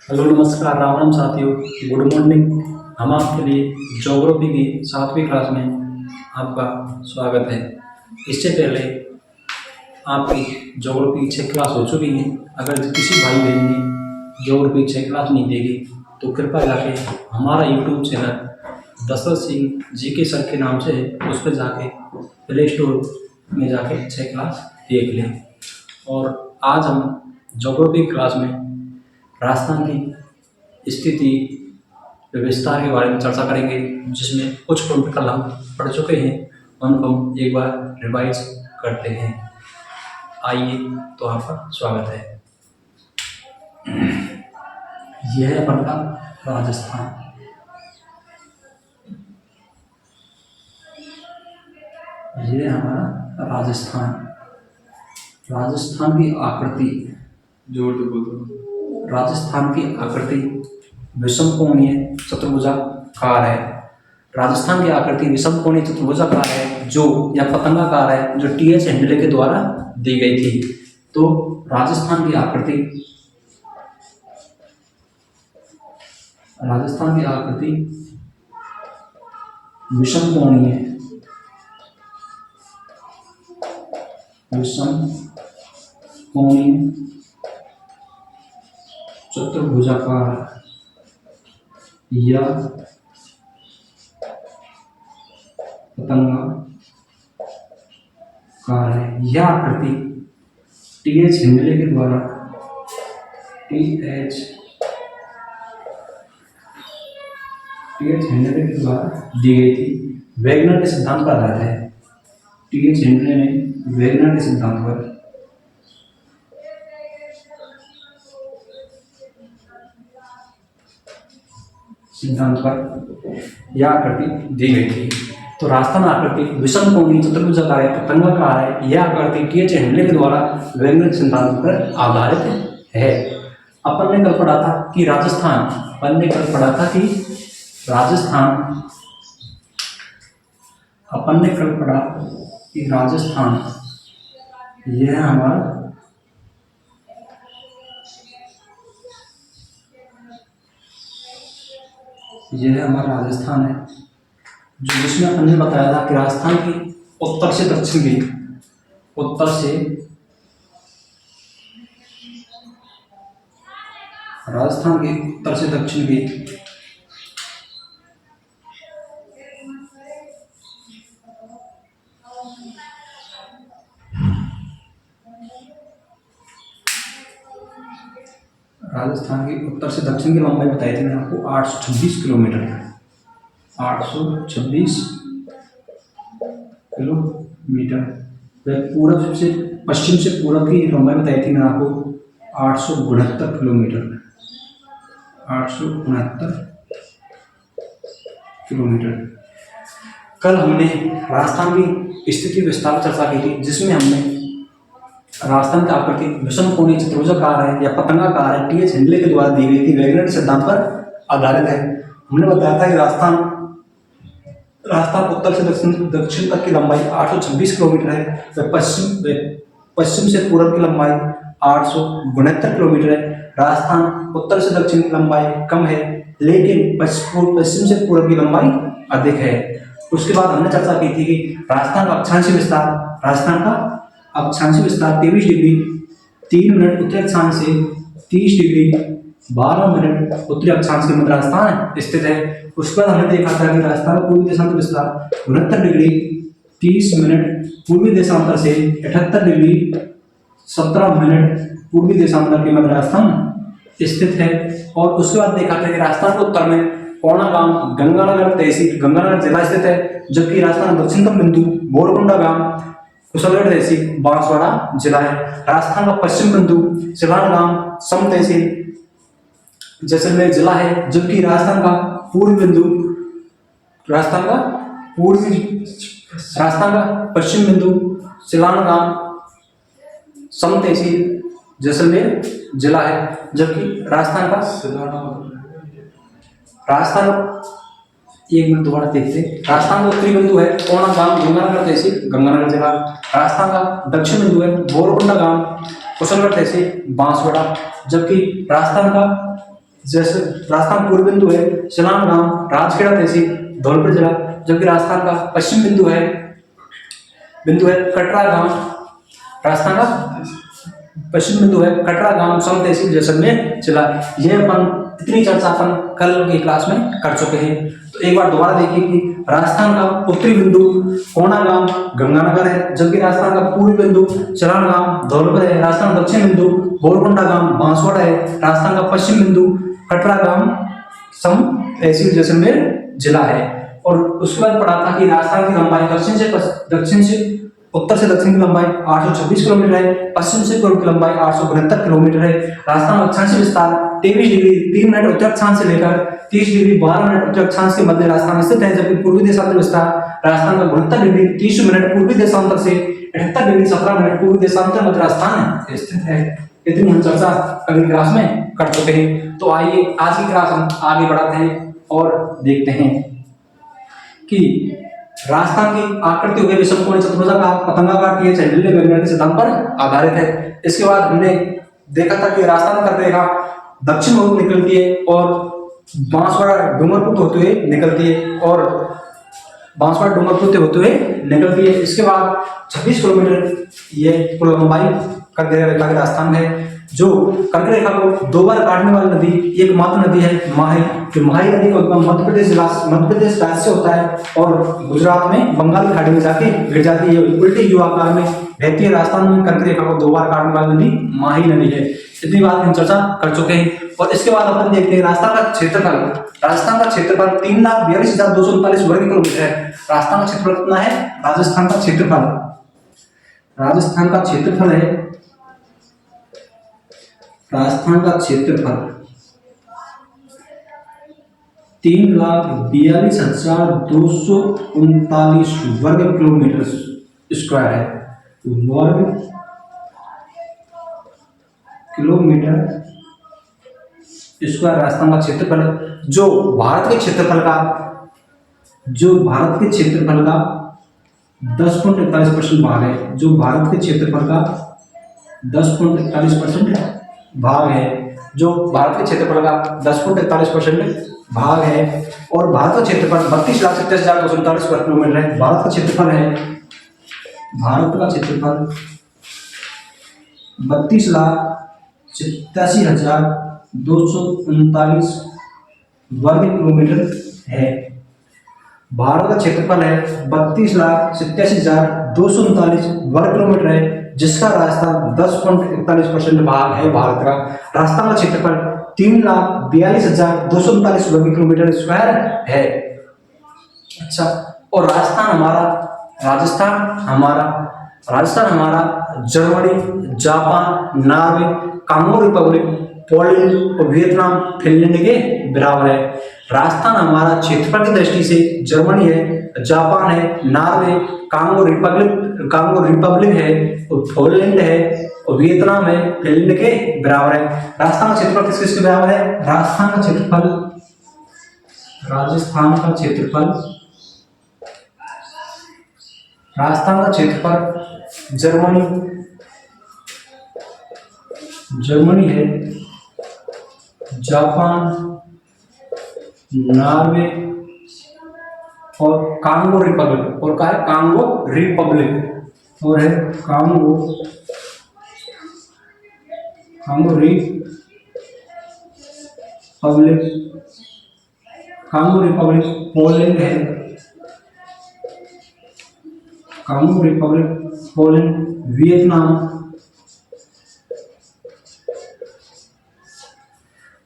Hello नमस्कार राम राम साथियों, good morning. हम आपके लिए ज्योग्राफी की 7वीं क्लास में आपका स्वागत है। इससे पहले आपकी ज्योग्राफी की 6 क्लास हो चुकी है। अगर किसी भाई बहन ने ज्योग्राफी 6 क्लास नहीं देखी तो कृपया जाके हमारा यूट्यूब चैनल दशरथ सिंह जी के सर के नाम से है, उस पर जाके प्ले स्टोर में जाके 6 क्लास देख लें। और आज हम ज्योग्राफी क्लास में राजस्थान की स्थिति विस्तार के बारे में चर्चा करेंगे, जिसमें कुछ पॉइंट कल हम पढ़ चुके हैं, उनको हम एक बार रिवाइज करते हैं। आइए, तो आपका स्वागत है। यह है अपन का राजस्थान। यह हमारा राजस्थान। राजस्थान की आकृति, जोर से बोलो। राजस्थान की आकृति विषमकोणीय चतुर्भुजाकार है। राजस्थान की आकृति विषमकोणीय चतुर्भुजाकार है, जो या पतंगाकार है, जो टीएच हेंडले के द्वारा दी गई थी। तो राजस्थान की आकृति विषमकोणीय चतुर्भुजाकार या पतंगाकार है। यह आकृति टीएच हेंडले के द्वारा दी गई थी। वेगनर के सिद्धांत पर आधारित है। टीएच हेंडले ने वेगनर के सिद्धांत पर यह आकृति दी गई थी। तो राजस्थान आकृति विषमकोणीय चतुर्भुजाकार है, पतंगाकार है। यह आकृति टीएच हेंडले के द्वारा वेगनर के सिद्धांत पर आधारित है। अपन ने कल पढ़ा था कि राजस्थान यह हमारा राजस्थान है, जो जिसमें अपन ने बताया था कि राजस्थान की उत्तर से दक्षिण की लंबाई बताई थी मैंने आपको 826 किलोमीटर। 826 किलोमीटर। पूरब से पश्चिम से पूरब की लंबाई बताई थी मैंने आपको 869 किलोमीटर। 869 किलोमीटर। कल हमने राजस्थान की स्थिति विस्तार चर्चा की थी, जिसमें हमने राजस्थान का आकृति विषमकोणीय चतुर्भुजाकार है या पतंगाकार है, टीएच हेंडले के द्वारा दी गई थी, वेगनर के सिद्धांत पर आधारित है। हमने बताया था कि राजस्थान उत्तर से दक्षिण तक की लंबाई 826 किलोमीटर है। पश्चिम से पूर्व की लंबाई 869 किलोमीटर है। राजस्थान उत्तर से दक्षिण की लंबाई कम है, लेकिन पश्चिम से पूर्व की लंबाई अधिक है। उसके बाद हमने चर्चा की थी कि राजस्थान का अक्षांशीय विस्तार 23 डिग्री 3 मिनट उत्तरी अक्षांश से 30 डिग्री 12 मिनट उत्तरी अक्षांश के मध्य राजस्थान स्थित है। उसके बाद हमने देखा था कि राजस्थान का पूर्वी देशांतर विस्तार 69 डिग्री 30 मिनट पूर्वी देशांतर से 78 डिग्री 17 मिनट पूर्वी देशांतर के मध्य राजस्थान स्थित है। और उसके बाद देखा था कि राजस्थान के उत्तर में कोणा गांव गंगानगर तहसील गंगानगर जिला स्थित है, जबकि राजस्थान दक्षिणतम बिंदु बोरकुंडा गांव कुशलगढ़ तहसील बांसवाड़ा जिला है। राजस्थान का पश्चिम बिंदु सिलान गांव सम तहसील जैसलमेर जिला है, जबकि राजस्थान का पश्चिम बिंदु सिलान गांव सम तहसील जैसलमेर जिला है, जबकि राजस्थान एक मिनट दोबारा देखते हैं। राजस्थान का उत्तरी बिंदु है कोणा गांव गंगानगर तहसील गंगानगर जिला। राजस्थान का दक्षिण बिंदु है बोरकुंडा गांव कुशलगढ़ तहसील बांसवाड़ा, जबकि राजस्थान का जैसे राजस्थान पूर्व बिंदु है सिलान गांव, राजखेड़ा तहसील, धौलपुर जिला। जबकि राजस्थान का पश्चिम बिंदु है कटरा गांव। राजस्थान का पश्चिम बिंदु है कटरा गांव, सम तहसील, जैसलमेर जिला। यह अपन इतनी चर्चा अपन कल की क्लास में कर चुके हैं। तो एक बार दोबारा देखिए कि राजस्थान का उत्तरी बिंदु कोना गांव, गंगानगर है। जबकि राजस्थान का पूर्वी बिंदु चलान गांव, धौलपुर है। राजस्थान का दक्षिण बिंदु बोरकुंडा गांव, बांसवाड़ा है। राजस्थान का पश्चिम बिंदु कटरा गांव, सम तहसील, जैसलमेर जिला है। और उसके बाद पढ़ा था कि राजस्थान की लंबाई दक्षिण से उत्तर से दक्षिण की लंबाई 826 किलोमीटर है, पश्चिम से पूर्व की लंबाई 869 किलोमीटर है। राजस्थान का अक्षांशीय विस्तार 23 डिग्री 3 मिनट उत्तर अक्षांश से लेकर 30 डिग्री 12 मिनट उत्तर अक्षांश के मध्य राजस्थान स्थित है। जबकि पूर्वी देशांतर विस्तार राजस्थान का 69 डिग्री 30 मिनट पूर्वी देशांतर से 78 डिग्री 17 मिनट पूर्वी देशांतर मध्य राजस्थान स्थित है। इतनी हम चर्चा अगली क्लास में कर चुके हैं। तो आइए आज की क्लास हम आगे बढ़ाते हैं और देखते हैं कि राजस्थान की आकृति हुए विषमकोणीय चतुर्भुजाकार पतंगाकार टीएच वैज्ञानिक सिद्धांत पर आधारित है। इसके बाद हमने देखा था कि राजस्थान कर्क रेखा दक्षिण मुख निकलती है और बांसवाड़ा डूंगरपुर होते हुए निकलती है। इसके बाद 26 किलोमीटर ये कुल लंबाई कर्क रेखा के राजस्थान में है। जो कर्क रेखा को दो बार काटने वाली नदी एकमात्र नदी है माही। जो माही नदी का उद्गम मध्य प्रदेश राज्य से होता है और गुजरात में बंगाल की खाड़ी में जाके गिर जाती है, उल्टे यू आकार में बहती है। राजस्थान में कर्क रेखा को दो बार काटने वाली नदी माही नदी है। इतनी बात हम चर्चा कर चुके हैं। और इसके बाद अपन देखते हैं राजस्थान का क्षेत्रफल 3,42,239 वर्ग किलोमीटर है। राजस्थान का क्षेत्रफल कितना है? राजस्थान का क्षेत्रफल है 3,42,239 वर्ग किलोमीटर स्क्वायर है। वर्ग किलोमीटर स्क्वायर राजस्थान का क्षेत्रफल है। जो भारत के क्षेत्रफल का 10.41% भाग है। जो भारत के क्षेत्रफल का 10.41% भाग है। जो भारत के क्षेत्रफल का 10.41% भाग है। और भारत का क्षेत्रफल 32,87,239 वर्ग किलोमीटर है। भारत का क्षेत्रफल 32,87,239 वर्ग किलोमीटर है। भारत का क्षेत्रफल है 32,87,239 वर्ग किलोमीटर है, जिसका राजस्थान 10.41% भाग है भारत का। राजस्थान का क्षेत्रफल 3,42,239 वर्ग किलोमीटर स्क्वायर है। अच्छा, और राजस्थान हमारा Germany, Japan, Norway, Congo Republic, Poland और वियतनाम, फिनलैंड के बराबर है। राजस्थान हमारा क्षेत्रफल की दृष्टि से जर्मनी है, जापान है, नॉर्वे, कांगो रिपब्लिक है और पोलैंड है और वियतनाम है, फिनलैंड के बराबर है। राजस्थान का क्षेत्रफल किसके बराबर है? राजस्थान का क्षेत्रफल जर्मनी है, जापान, नॉर्वे और कांगो रिपब्लिक और क्या है? कांगो रिपब्लिक और है कांगो रिपब्लिक, पोलैंड है, कांगो रिपब्लिक, पोलैंड,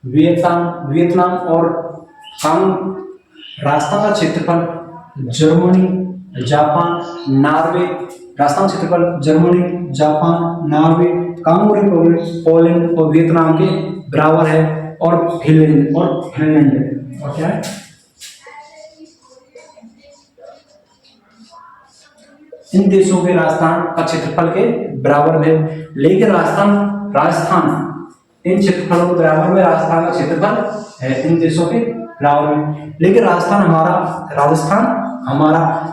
वियतनाम और राजस्थान का क्षेत्रफल Germany, Japan, Norway, Congo Republic, Poland और वियतनाम के बराबर है और फिनलैंड और क्या है? इन देशों के राजस्थान का क्षेत्रफल के बराबर है। लेकिन राजस्थान इन क्षेत्रफलों के बराबर में राजस्थान का क्षेत्रफल है इन देशों के बराबर में। लेकिन राजस्थान हमारा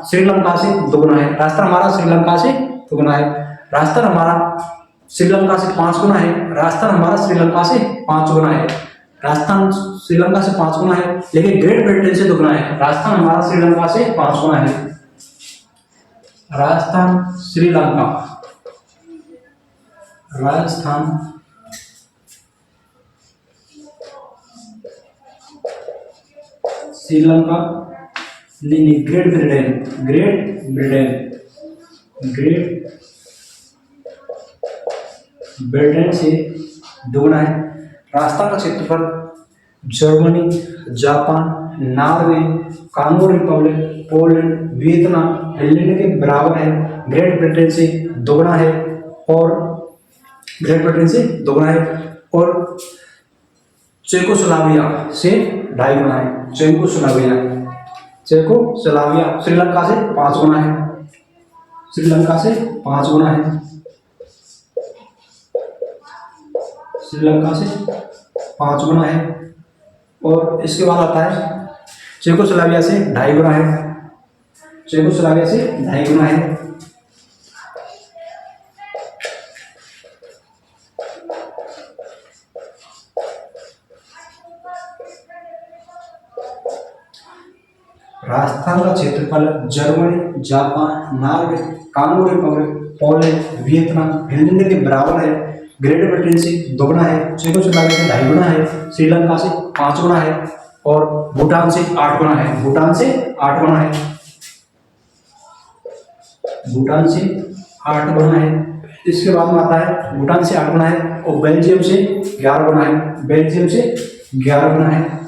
श्रीलंका से दुगना है। राजस्थान हमारा श्रीलंका से 5 गुना है। राजस्थान श्रीलंका से 5 गुना है, लेकिन ग्रेट ब्रिटेन से दुगना है। राजस्थान हमारा श्रीलंका से 5 गुना है। राजस्थान श्रीलंका, राजस्थान श्रीलंका नहीं, great Britain, great Britain, great Britain से दुगना है। राजस्थान का क्षेत्रफल Germany, Japan, Norway, Congo Republic, Poland, Vietnam, Finland के बराबर है। ग्रेट ब्रिटेन से दुगना है और ग्रेट ब्रिटेन से दुगना है। और चेकोस्लोवाकिया से 2.5 गुना है। चेकोस्लोवाकिया, चेकोस्लोवाकिया श्रीलंका से 5 गुना है। श्रीलंका से 5 गुना है। श्रीलंका से 5 गुना है। और इसके बाद आता है चेकोस्लोवाकिया से 2.5 गुना है। चेकोस्लोवाकिया से 2.5 गुना है। राजस्थान का क्षेत्रफल Germany, Japan, Norway, Congo Republic, Poland, Vietnam, Finland के बराबर है। ग्रेट ब्रिटेन से दुगना है। चेकोस्लोवाकिया से 2.5 गुना है। श्रीलंका से 5 गुना है। और भूटान से 8 गुना है। भूटान से 8 गुना है। भूटान से 8 गुना है। इसके बाद में आता है भूटान से 8 गुना है और बेल्जियम से 11 गुना है। बेल्जियम से 11 गुना है।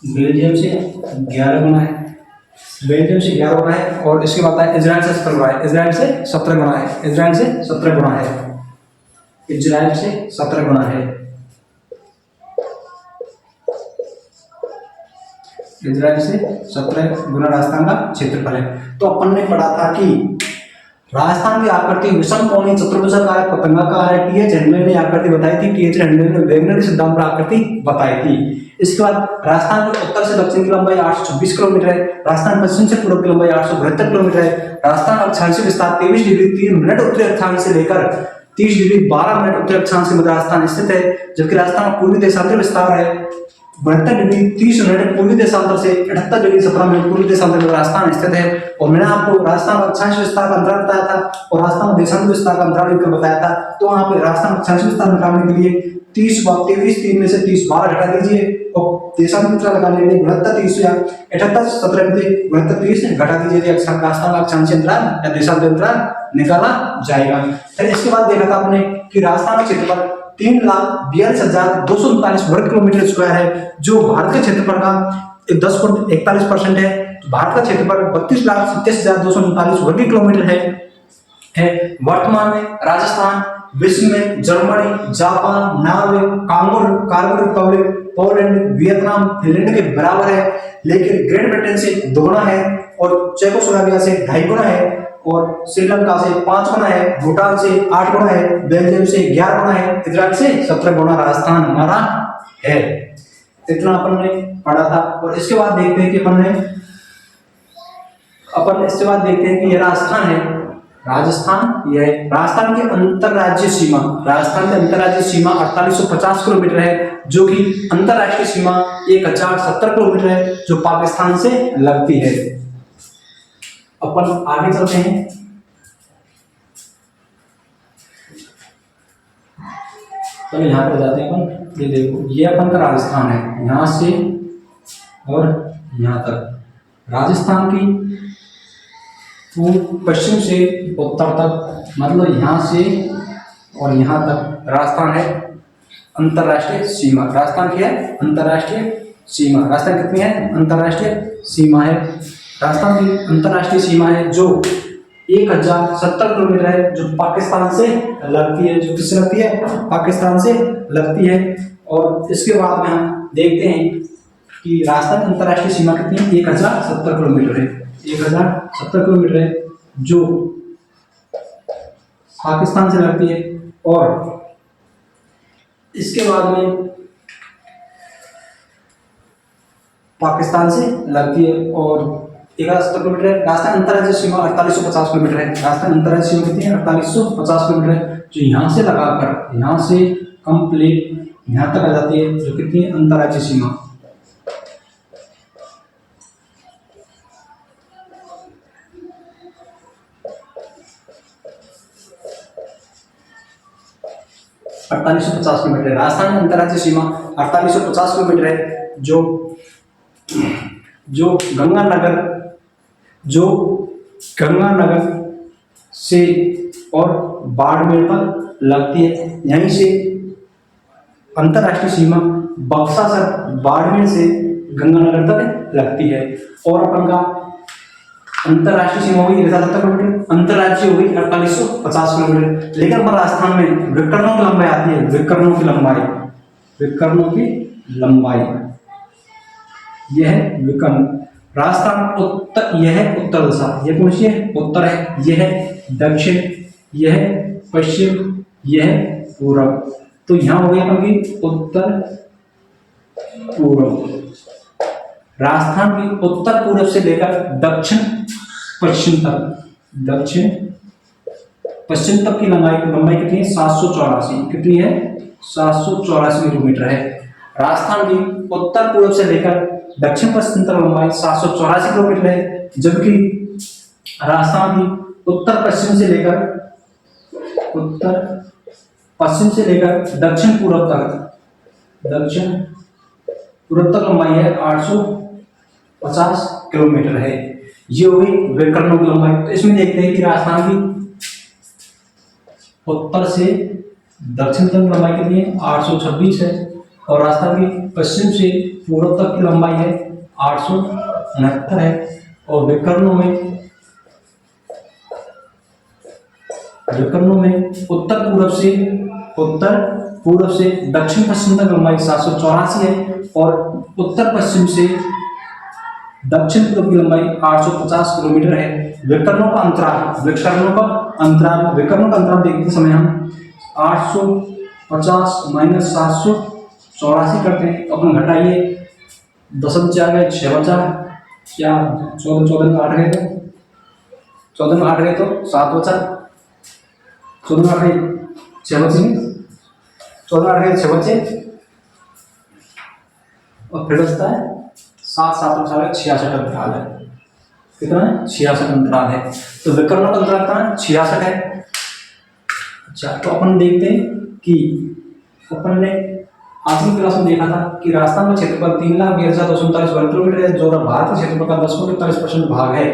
बेल्जियम से 11 गुना है। बेल्जियम से 11 गुना है। और इसके बाद है इजराइल से 17 गुना है। इजराइल से 17 गुना है। इजराइल से 17 गुना है। इजराइल से 17 गुना है। इजराइल से 17 गुना राजस्थान का क्षेत्रफल है। तो अपन ने पढ़ा था कि राजस्थान की आकृति विषम कोणीय चतुर्भुजाकार पतंगाकार है। टीएच हेनले ने आकृति बताई थी। टीएच हेनले ने वेगनर के सिद्धांत पर आकृति बताई थी। इसके बाद राजस्थान के उत्तर से दक्षिण की लंबाई 826 किलोमीटर है। राजस्थान पश्चिम से पूर्व की लंबाई 872 किलोमीटर है। राजस्थान अक्षांश विस्तार 23 डिग्री 3 मिनट उत्तरी अक्षांश से लेकर 30 डिग्री 12 मिनट उत्तरी अक्षांश के मध्य राजस्थान स्थित है। जबकि राजस्थान का पूर्वी देशांतर विस्तार है 72 डिग्री 30 मिनट पूर्वी देशांतर से 78 डिग्री 17 मिनट पूर्वी देशांतर में राजस्थान स्थित है। और मैंने आपको राजस्थान अक्षांश विस्तार का अंतराल बताया था और राजस्थान देशांतर विस्तार का अंतराल भी बताया था। तो वहां पे राजस्थान अक्षांश विस्तार निकालने के लिए 30 23 3 में से 30 12 घटा दीजिए और देशांतर लगाने के लिए 69 30 या 78 17 में से 69 30 घटा दीजिए। राजस्थान का अक्षांश अंतराल या देशांतर अंतराल निकाला जाएगा। फिर इसके बाद देखा था आपने कि राजस्थान का क्षेत्रफल 3,42,239 वर्ग किलोमीटर स्क्वायर है, जो भारत के क्षेत्रफल का 10.41% है। तो भारत का क्षेत्रफल 32,27,239 वर्ग किलोमीटर है। वर्तमान में राजस्थान विश्व में Germany, Japan, Norway, Congo Republic, Poland, Vietnam, Finland के बराबर है। लेकिन ग्रेट ब्रिटेन से दुगना है और चेकोस्लोवाकिया से 2.5 गुना है और श्रीलंका से 5 गुना है। भूटान से 8 गुना है। बेल्जियम से 11 गुना है। इजराइल से 17 गुना राजस्थान हमारा है। इतना अपन ने पढ़ा था। और इसके बाद देखते हैं कि इसके बाद देखते हैं कि यह राजस्थान है। राजस्थान यह राजस्थान की अंतरराज्यीय सीमा, राजस्थान की अंतरराज्यीय सीमा 4850 किलोमीटर है, जो कि अंतरराष्ट्रीय सीमा 1070 किलोमीटर है, जो पाकिस्तान से लगती है। अपन आगे चलते हैं। चलो यहाँ पर जाते हैं अपन। ये देखो, ये अपन का राजस्थान है, यहाँ से और यहाँ तक। राजस्थान की पश्चिम से उत्तर तक, मतलब यहाँ से और यहाँ तक राजस्थान है अंतरराष्ट्रीय सीमा। राजस्थान की है अंतरराष्ट्रीय सीमा। राजस्थान कितनी है? अंतरराष्ट्रीय सीमा है। राजस्थान की अंतरराष्ट्रीय सीमा है जो 1070 किलोमीटर है, जो पाकिस्तान से लगती है। जो किससे लगती है? पाकिस्तान से लगती है। और इसके बाद में हम देखते हैं कि राजस्थान की अंतरराष्ट्रीय सीमा कितनी है? 1070 किलोमीटर है। 1070 किलोमीटर है, जो पाकिस्तान से लगती है। और इसके बाद में पाकिस्तान से लगती है और 1070 किलोमीटर है। राजस्थान अंतरराज्यीय सीमा 4850 किलोमीटर है। राजस्थान अंतरराज्यीय सीमा कितनी है? 4850 किलोमीटर है, जो यहाँ से लगाकर यहाँ से कंप्लीट यहाँ तक आ जाती है, जो कितनी अंतर्राज्यीय सीमा 4850 किलोमीटर है। राजस्थान की अंतर्राज्यीय सीमा 4850 किलोमीटर है, जो गंगानगर से और बाड़मेर तक लगती है। यहीं से अंतर्राष्ट्रीय सीमा बक्सा से बाड़मेर से गंगानगर तक लगती है। और अपन का अंतर्राष्ट्रीय सीमा हुई 1770 किलोमीटर, अंतर्राज्यीय हुई 4850 किलोमीटर। लेकिन पर राजस्थान में विकर्णों की लंबाई आती है, विकर्णों की लंबाई यह है विकर्ण। राजस्थान उत्तर, यह है उत्तर दिशा, यह कौन सी है? उत्तर है। यह है दक्षिण, यह है पश्चिम, यह है पूर्व। तो यहाँ हो गया क्योंकि उत्तर पूर्व। राजस्थान की उत्तर पूर्व से लेकर दक्षिण पश्चिम तक की लंबाई कितनी है? 784। कितनी है? 784 किलोमीटर है। राजस्थान की उत्तर पूर्व से लेकर दक्षिण पश्चिम तक लंबाई 784 किलोमीटर है, जबकि राजस्थान की उत्तर पश्चिम से लेकर दक्षिण पूर्व तक लंबाई है 850 किलोमीटर है। ये हुई विकर्णों की लंबाई। तो इसमें देखते हैं कि राजस्थान की उत्तर से दक्षिण तक लंबाई कितनी है? 826 है। और राजस्थान की पश्चिम से पूर्व तक की लंबाई है 869 है। और विकर्णों में उत्तर पूर्व से दक्षिण पश्चिम तक लंबाई 784 है। और उत्तर पश्चिम से दक्षिण पूर्व की लंबाई 850 किलोमीटर है। विकर्णों का अंतराल देखते समय हम 850 माइनस 784 करते हैं। तो अपन घटाइए, 10 बचे आ गए, 6 बचा, क्या 14 में 8 गए थे, 14 में 8 गए तो 7 बचा, 14 में 8 गए 6 बचेंगे, 14 में 8 गए 6 बचे, और फिर बचता है 7 66 अंतराल है। कितना है? 66 अंतराल है। तो विकर्णों का अंतराल कितना है? 66 है। अच्छा, तो अपन देखते हैं कि अपन ने आज की क्लास में देखा था कि राजस्थान का क्षेत्रफल 3,20,239 वर्ग किलोमीटर है, जो भारत के क्षेत्रफल का 10.43% भाग है।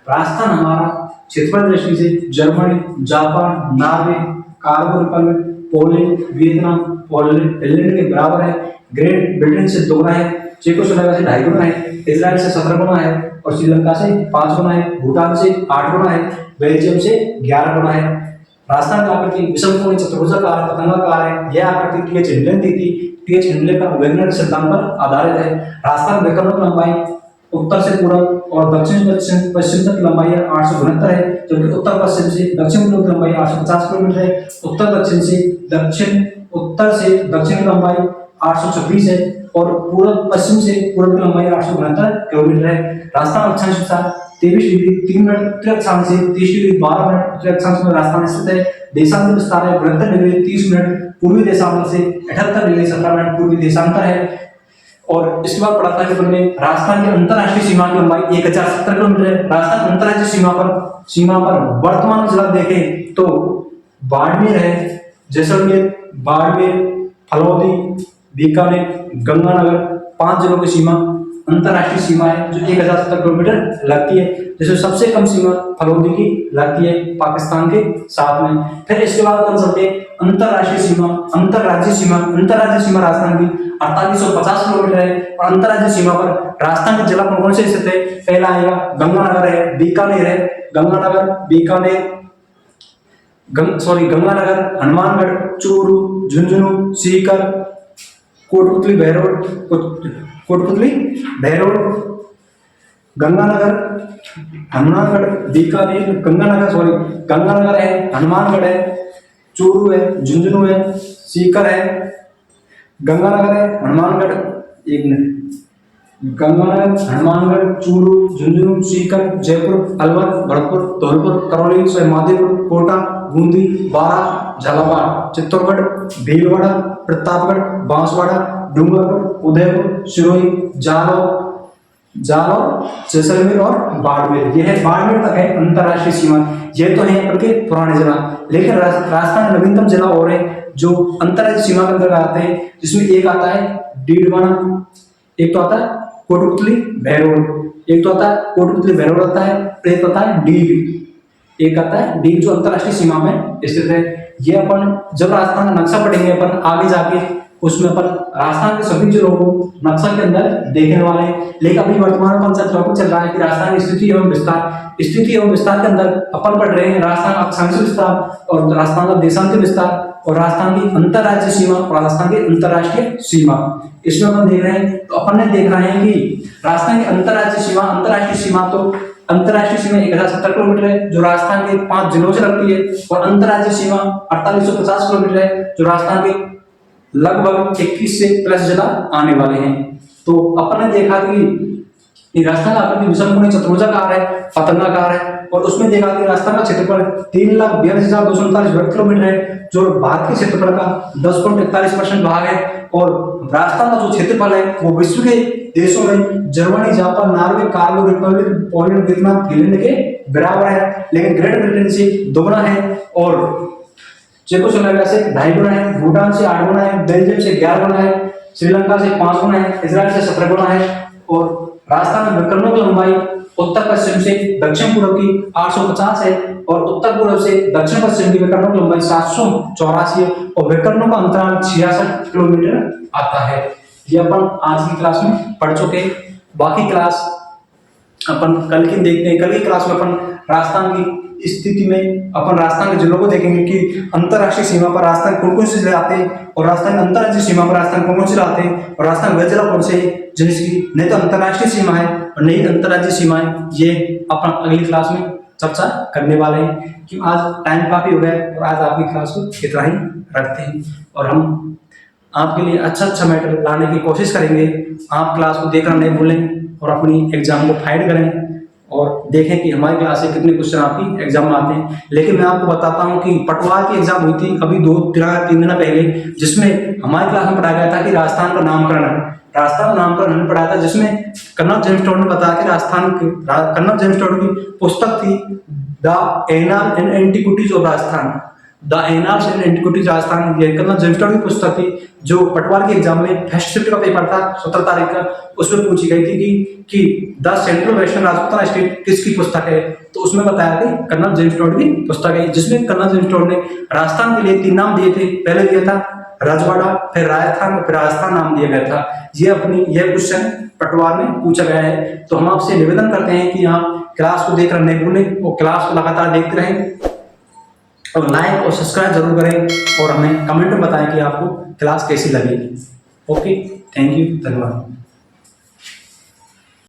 राजस्थान हमारा क्षेत्रफल दृष्टि से जर्मनी, जापान, नॉर्वे, कार्बोरिपल, पोलैंड, वियतनाम, फिनलैंड के बराबर है। ग्रेट ब्रिटेन से 2 गुना है, चेकोस्लोवाकिया से 2.5 गुना है, इजराइल से 17 गुना है, और श्रीलंका से 5 गुना है, भूटान से 8 गुना है, बेल्जियम से 11 गुना है। राजस्थान की आकृति विषमकोणीय चतुर्भुजाकार पतंगाकार है। यह आकृति टीएच हिंडले दी थी। टीएच हिंडले का वैज्ञानिक सिद्धांत पर आधारित है। राजस्थान विकर्णों की लंबाई उत्तर से पूर्व और दक्षिण पश्चिम तक लंबाई 869 है, जबकि उत्तर पश्चिम से दक्षिण पूर्व की लंबाई 850 किलोमीटर है। उत्तर से दक्षिण की लंबाई 826 है, और पूर्व पश्चिम से पूर्व की लंबाई 869 किलोमीटर है। राजस्थान अक्षांश के साथ 23 डिग्री 3 मिनट उत्तरी अक्षांश से 30 डिग्री 12 मिनट उत्तरी अक्षांश में राजस्थान स्थित है। देशांतर विस्तार है 72 डिग्री 30 मिनट पूर्वी देशांतर से 78 डिग्री 17 मिनट पूर्वी देशांतर है। और इसके बाद पढ़ा था कि हमने राजस्थान की अंतर्राष्ट्रीय सीमा की लंबाई 1070 किलोमीटर है। राजस्थान अंतर्राष्ट्रीय सीमा पर वर्तमान जिला देखें तो बाड़मेर है, जैसलमेर, फलौदी, बीकानेर, गंगानगर, 5 जिलों की सीमा अंतर्राष्ट्रीय सीमा है, जो 1070 किलोमीटर लगती है। जैसे सबसे कम सीमा फलौदी की लगती है पाकिस्तान के साथ में। फिर इसके बाद अपन चलते अंतर्राज्यीय सीमा राजस्थान की 4850 किलोमीटर है। और अंतर्राज्यीय सीमा पर राजस्थान के जिला कौन से स्थित है? पहला आएगा गंगानगर है, बीकानेर है, गंगानगर, हनुमानगढ़, चूरू, झुंझुनू, सीकर, कोटपुतली, बहरोड, गंगानगर, हनुमानगढ़, बीकानेर, गंगानगर है, हनुमानगढ़ है, चूरू है, झुंझुनू है, सीकर है, गंगानगर है, हनुमानगढ़, एक मिनट, गंगानगर, हनुमानगढ़, चूरू, झुंझुनू, सीकर, जयपुर, अलवर, भरतपुर, धौलपुर, करौली, सवाईमाधोपुर, कोटा, बूंदी, बारां, झालावाड़, चित्तौड़गढ़, भीलवाड़ा, प्रतापगढ़, बांसवाड़ा, डूंगरपुर, उदयपुर, सिरोही, जालौर, जैसलमेर और बाड़मेर। यह है बाड़मेर तक है अंतर्राष्ट्रीय सीमा। ये तो है अपन के पुराने जिला, लेकिन राजस्थान में नवीनतम जिला और है जो अंतर्राष्ट्रीय सीमा के अंतर्गत आते हैं, जिसमें एक आता है डीडवाना, एक तो आता है कोटपुतली भैरोल, एक तो आता है कोटपुतली भैरोल आता है, एक आता है डीग, एक आता है डीग जो अंतर्राष्ट्रीय सीमा में स्थित है। ये अपन जब राजस्थान का नक्शा पढ़ेंगे अपन आगे जाके, उसमें अपन राजस्थान के सभी जिलों को नक्शा के अंदर देखने वाले हैं। लेकिन अभी वर्तमान में कौन सा टॉपिक चल रहा है कि राजस्थान की स्थिति एवं विस्तार के अंदर अपन पढ़ रहे हैं राजस्थान का अक्षांशीय विस्तार और राजस्थान का देशांतर विस्तार और राजस्थान की अंतर्राज्यीय सीमा और राजस्थान की अंतर्राष्ट्रीय सीमा। इसमें अपन देख रहे हैं, तो अपन ने देख रहे हैं कि राजस्थान की अंतर्राष्ट्रीय सीमा तो अंतर्राष्ट्रीय सीमा 1070 किलोमीटर है जो राजस्थान के 5 जिलों से लगती है, और अंतर्राज्यीय सीमा 4850 किलोमीटर है जो राजस्थान के लगभग 21 से प्लस जिला आने वाले हैं। तो अपन ने देखा कि राजस्थान का आकृति विषमकोणीय चतुर्भुजाकार है, पतंगाकार है, और उसमें देखा कि राजस्थान का क्षेत्रफल 3,42,239 वर्ग किलोमीटर है जो भारत के क्षेत्रफल का 10.41% भाग है। और राजस्थान का जो क्षेत्रफल है वो विश्व के देशों में Germany, Japan, Norway, Carlo Republic, Poland, Vietnam, Finland के बराबर है, लेकिन ग्रेट ब्रिटेन से दोगुना है, और चेकोस्लोवाकिया से 2.5 गुना है, भूटान से 8 गुना है, बेल्जियम से 11 गुना है, श्रीलंका से 5 गुना है, इजराइल से 17 गुना है। और राजस्थान में विकर्णों की लंबाई उत्तर पश्चिम से दक्षिण पूर्व की 850 है, और उत्तर पूर्व से दक्षिण पश्चिम की विकर्णों की लंबाई 784 है, और विकर्णों का अंतराल 66 किलोमीटर आता है। ये अपन आज की क्लास में पढ़ चुके हैं। बाकी क्लास अपन कल की देखते हैं। कल की क्लास में अपन राजस्थान की स्थिति में अपन राजस्थान के जिलों को देखेंगे कि अंतर्राष्ट्रीय सीमा पर राजस्थान कौन कौन से जिले आते हैं, और राजस्थान अंतर्राष्ट्रीय सीमा पर राजस्थान कौन कौन से जिले आते हैं, और राजस्थान वह जिला कौन से जिसकी नहीं तो अंतर्राष्ट्रीय सीमा है और नहीं अंतर्राज्यीय सीमा है। ये अपन अगली क्लास में चर्चा करने वाले हैं, क्योंकि आज टाइम काफी हो गया और आज आपकी क्लास को इतना ही रखते हैं, और हम आपके लिए अच्छा मैटर लाने की कोशिश करेंगे। आप क्लास को देखना नहीं भूलें और अपनी एग्जाम को फाइट करें और देखें कि हमारी क्लास से कितने क्वेश्चन आपकी एग्जाम में आते हैं। लेकिन मैं आपको बताता हूं कि पटवार की एग्जाम हुई थी अभी 2-3 दिन पहले, जिसमें हमारी क्लास में पढ़ाया गया था कि राजस्थान का नामकरण हमने पढ़ाया था, जिसमें कर्नल जेम्स टोड ने बताया कि कर्नल जेम्स टोड की पुस्तक थी the anal and antiquities of Rajasthan, the annals and antiquities Rajasthan. ये कर्नल जेम्स टोड की पुस्तक थी जो पटवार के एग्जाम में फर्स्ट शिफ्ट का पेपर था 17 तारीख का, उसमें पूछी गई थी कि the central western Rajputana state किसकी पुस्तक है, तो उसमें बताया था कर्नल जेम्स टोड की पुस्तक है, जिसमें कर्नल जेम्स टोड ने राजस्थान के लिए 3 नाम दिए थे। पहले दिया था रजवाड़ा, फिर राजस्थान, फिर राजस्थान नाम दिया गया था। यह क्वेश्चन पटवार में पूछा गया है। तो हम आपसे निवेदन करते हैं कि आप क्लास को देखकर नहीं भूलें और क्लास को लगातार देखते रहें और लाइक और सब्सक्राइब जरूर करें और हमें कमेंट में बताएं कि आपको क्लास कैसी लगी। ओके, थैंक यू, धन्यवाद।